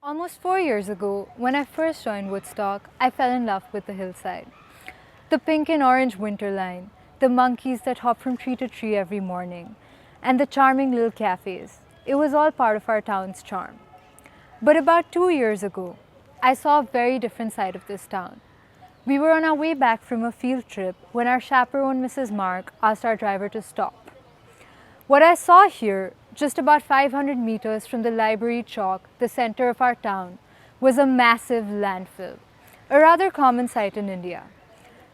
Almost 4 years ago, when I first joined Woodstock, I fell in love with the hillside. The pink and orange winter line, the monkeys that hop from tree to tree every morning, and the charming little cafes. It was all part of our town's charm. But about 2 years ago, I saw a very different side of this town. We were on our way back from a field trip when our chaperone, Mrs. Mark, asked our driver to stop. What I saw here, just about 500 meters from the library chalk, the center of our town, was a massive landfill, a rather common sight in India.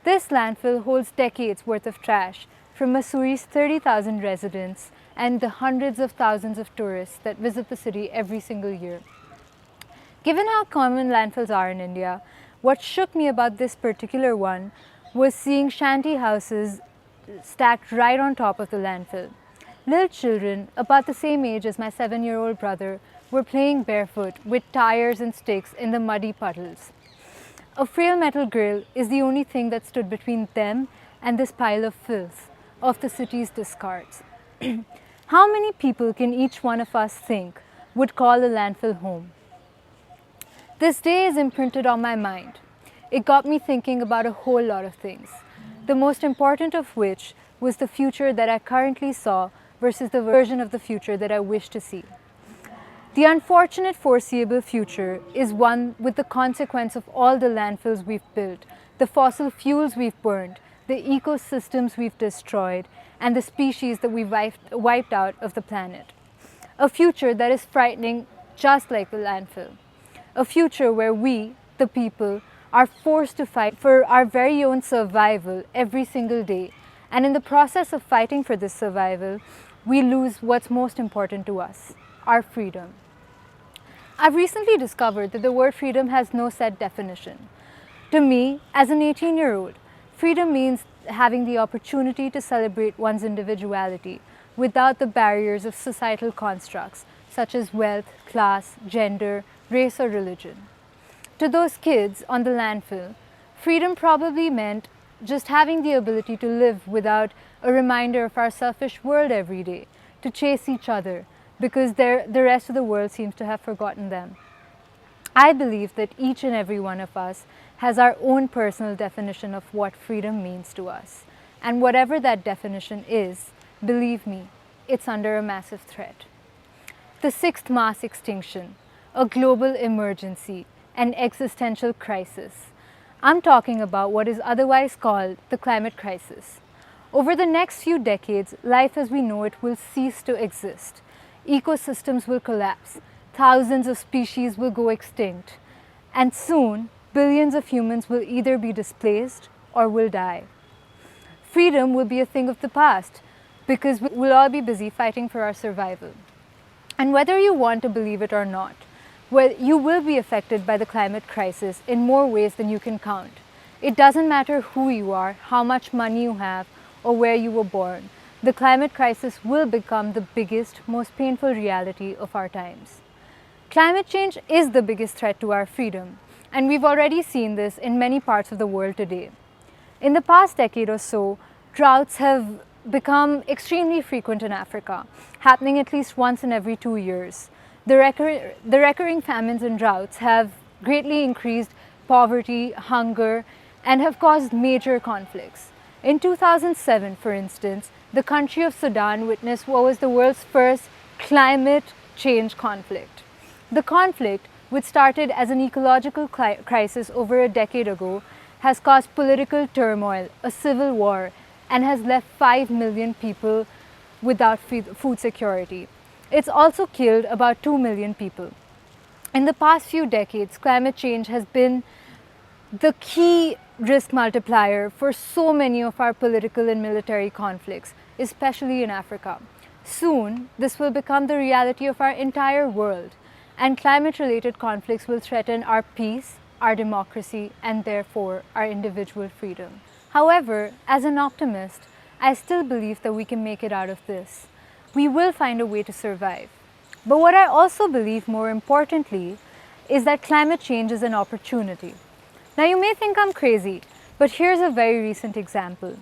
This landfill holds decades worth of trash from Mussoorie's 30,000 residents and the hundreds of thousands of tourists that visit the city every single year. Given how common landfills are in India, what shook me about this particular one was seeing shanty houses stacked right on top of the landfill. Little children, about the same age as my 7-year-old brother, were playing barefoot with tires and sticks in the muddy puddles. A frail metal grill is the only thing that stood between them and this pile of filth of the city's discards. How many people can each one of us think would call a landfill home? This day is imprinted on my mind. It got me thinking about a whole lot of things, the most important of which was the future that I currently saw versus the version of the future that I wish to see. The unfortunate foreseeable future is one with the consequence of all the landfills we've built, the fossil fuels we've burned, the ecosystems we've destroyed, and the species that we've wiped out of the planet. A future that is frightening just like the landfill. A future where we, the people, are forced to fight for our very own survival every single day. And in the process of fighting for this survival, we lose what's most important to us, our freedom. I've recently discovered that the word freedom has no set definition. To me, as an 18-year-old, freedom means having the opportunity to celebrate one's individuality without the barriers of societal constructs such as wealth, class, gender, race, or religion. To those kids on the landfill, freedom probably meant just having the ability to live without a reminder of our selfish world every day, to chase each other because the rest of the world seems to have forgotten them. I believe that each and every one of us has our own personal definition of what freedom means to us. And whatever that definition is, believe me, it's under a massive threat. The sixth mass extinction, a global emergency, an existential crisis. I'm talking about what is otherwise called the climate crisis. Over the next few decades, life as we know it will cease to exist. Ecosystems will collapse, thousands of species will go extinct, and soon billions of humans will either be displaced or will die. Freedom will be a thing of the past because we'll all be busy fighting for our survival. And whether you want to believe it or not, well, you will be affected by the climate crisis in more ways than you can count. It doesn't matter who you are, how much money you have, or where you were born. The climate crisis will become the biggest, most painful reality of our times. Climate change is the biggest threat to our freedom, and we've already seen this in many parts of the world today. In the past decade or so, droughts have become extremely frequent in Africa, happening at least once in every 2 years. The recurring famines and droughts have greatly increased poverty, hunger, and have caused major conflicts. In 2007, for instance, the country of Sudan witnessed what was the world's first climate change conflict. The conflict, which started as an ecological crisis over a decade ago, has caused political turmoil, a civil war, and has left 5 million people without food security. It's also killed about 2 million people. In the past few decades, climate change has been the key risk multiplier for so many of our political and military conflicts, especially in Africa. Soon, this will become the reality of our entire world, and climate-related conflicts will threaten our peace, our democracy, and therefore our individual freedom. However, as an optimist, I still believe that we can make it out of this. We will find a way to survive. But what I also believe, more importantly, is that climate change is an opportunity. Now you may think I'm crazy, but here's a very recent example.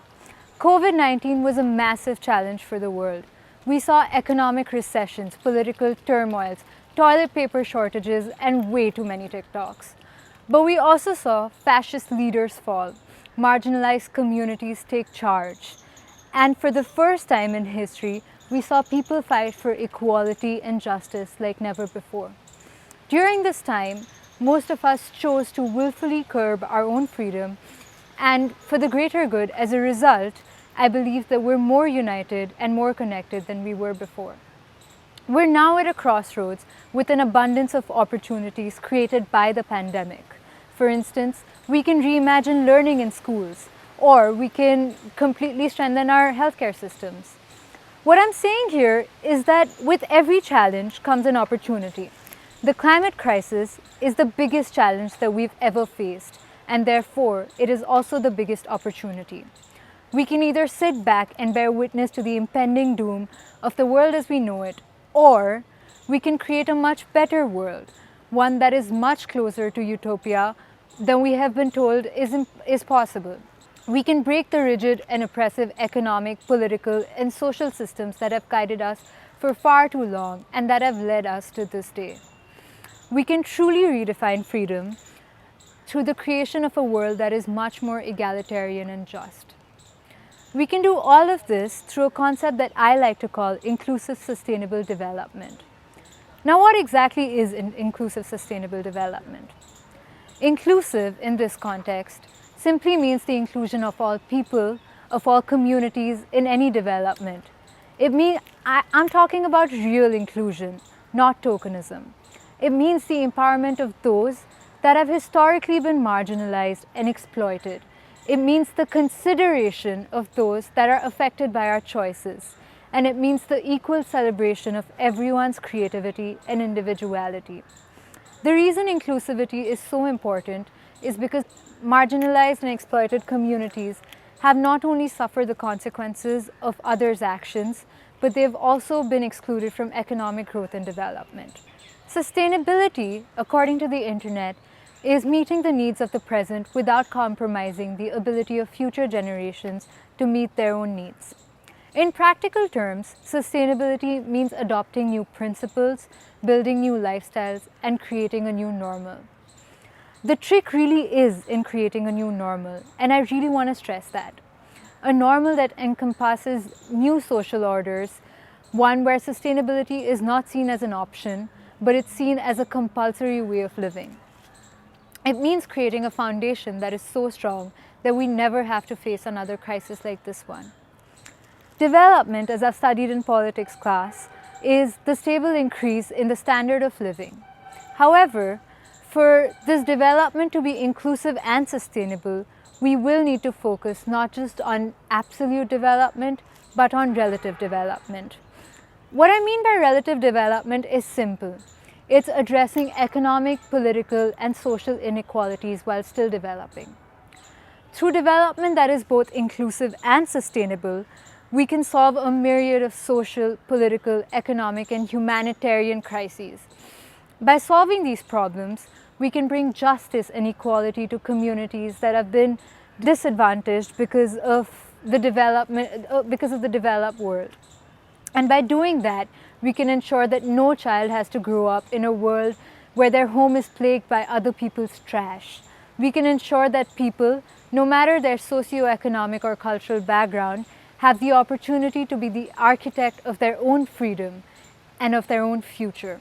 COVID-19 was a massive challenge for the world. We saw economic recessions, political turmoils, toilet paper shortages, and way too many TikToks. But we also saw fascist leaders fall, marginalized communities take charge, and for the first time in history, we saw people fight for equality and justice like never before. During this time, most of us chose to willfully curb our own freedom, and for the greater good, as a result, I believe that we're more united and more connected than we were before. We're now at a crossroads with an abundance of opportunities created by the pandemic. For instance, we can reimagine learning in schools, or we can completely strengthen our healthcare systems. What I'm saying here is that with every challenge comes an opportunity. The climate crisis is the biggest challenge that we've ever faced, and therefore it is also the biggest opportunity. We can either sit back and bear witness to the impending doom of the world as we know it, or we can create a much better world, one that is much closer to utopia than we have been told is possible. We can break the rigid and oppressive economic, political, and social systems that have guided us for far too long and that have led us to this day. We can truly redefine freedom through the creation of a world that is much more egalitarian and just. We can do all of this through a concept that I like to call inclusive sustainable development. Now, what exactly is inclusive sustainable development? Inclusive in this context simply means the inclusion of all people, of all communities in any development. I'm talking about real inclusion, not tokenism. It means the empowerment of those that have historically been marginalized and exploited. It means the consideration of those that are affected by our choices. And it means the equal celebration of everyone's creativity and individuality. The reason inclusivity is so important is because marginalized and exploited communities have not only suffered the consequences of others' actions, but they've also been excluded from economic growth and development. Sustainability, according to the internet, is meeting the needs of the present without compromising the ability of future generations to meet their own needs. In practical terms, sustainability means adopting new principles, building new lifestyles, and creating a new normal. The trick really is in creating a new normal, and I really want to stress that. A normal that encompasses new social orders, one where sustainability is not seen as an option, but it's seen as a compulsory way of living. It means creating a foundation that is so strong that we never have to face another crisis like this one. Development, as I've studied in politics class, is the stable increase in the standard of living. However, for this development to be inclusive and sustainable, we will need to focus not just on absolute development, but on relative development. What I mean by relative development is simple. It's addressing economic, political, and social inequalities while still developing. Through development that is both inclusive and sustainable, we can solve a myriad of social, political, economic, and humanitarian crises. By solving these problems, we can bring justice and equality to communities that have been disadvantaged because of the developed world. And by doing that, we can ensure that no child has to grow up in a world where their home is plagued by other people's trash. We can ensure that people, no matter their socioeconomic or cultural background, have the opportunity to be the architect of their own freedom and of their own future.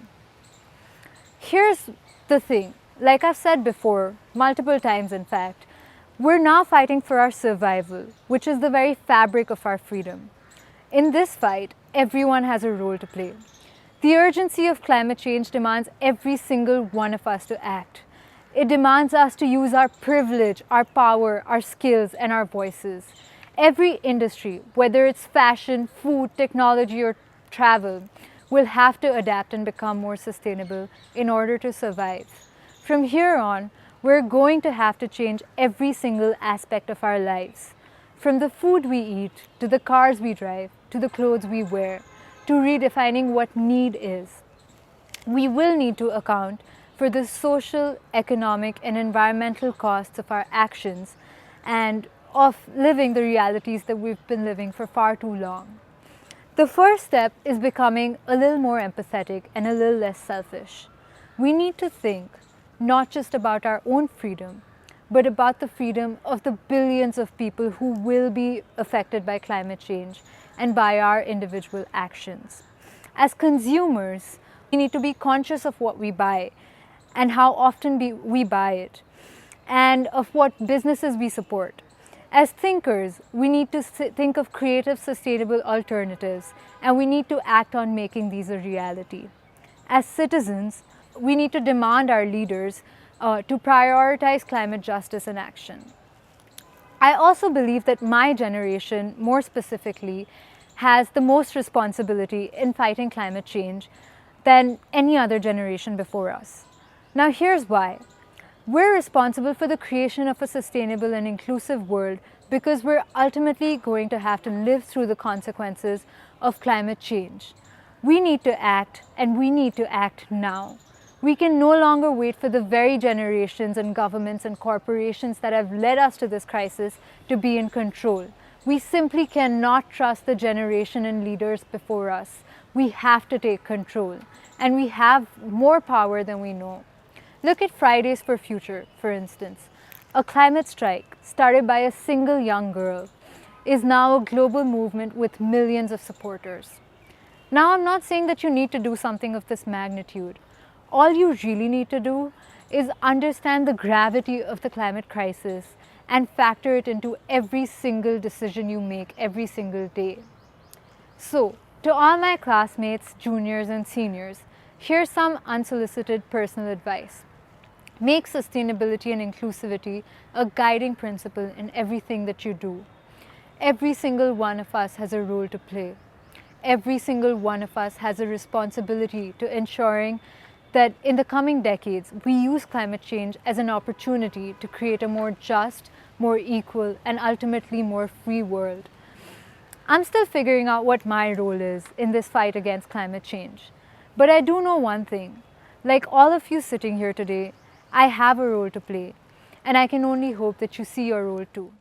Here's the thing, like I've said before, multiple times in fact, we're now fighting for our survival, which is the very fabric of our freedom. In this fight, everyone has a role to play. The urgency of climate change demands every single one of us to act. It demands us to use our privilege, our power, our skills, and our voices. Every industry, whether it's fashion, food, technology, or travel, will have to adapt and become more sustainable in order to survive. From here on, we're going to have to change every single aspect of our lives. From the food we eat, to the cars we drive, to the clothes we wear, to redefining what need is. We will need to account for the social, economic, and environmental costs of our actions and of living the realities that we've been living for far too long. The first step is becoming a little more empathetic and a little less selfish. We need to think not just about our own freedom, but about the freedom of the billions of people who will be affected by climate change and by our individual actions. As consumers, we need to be conscious of what we buy and how often we buy it, and of what businesses we support. As thinkers, we need to think of creative, sustainable alternatives, and we need to act on making these a reality. As citizens, we need to demand our leaders to prioritize climate justice and action. I also believe that my generation, more specifically, has the most responsibility in fighting climate change than any other generation before us. Now, here's why. We're responsible for the creation of a sustainable and inclusive world because we're ultimately going to have to live through the consequences of climate change. We need to act, and we need to act now. We can no longer wait for the very generations and governments and corporations that have led us to this crisis to be in control. We simply cannot trust the generation and leaders before us. We have to take control, and we have more power than we know. Look at Fridays for Future, for instance. A climate strike started by a single young girl is now a global movement with millions of supporters. Now, I'm not saying that you need to do something of this magnitude. All you really need to do is understand the gravity of the climate crisis and factor it into every single decision you make every single day. So, to all my classmates, juniors and seniors, here's some unsolicited personal advice. Make sustainability and inclusivity a guiding principle in everything that you do. Every single one of us has a role to play. Every single one of us has a responsibility to ensuring that in the coming decades, we use climate change as an opportunity to create a more just, more equal, and ultimately more free world. I'm still figuring out what my role is in this fight against climate change. But I do know one thing. Like all of you sitting here today, I have a role to play, and I can only hope that you see your role too.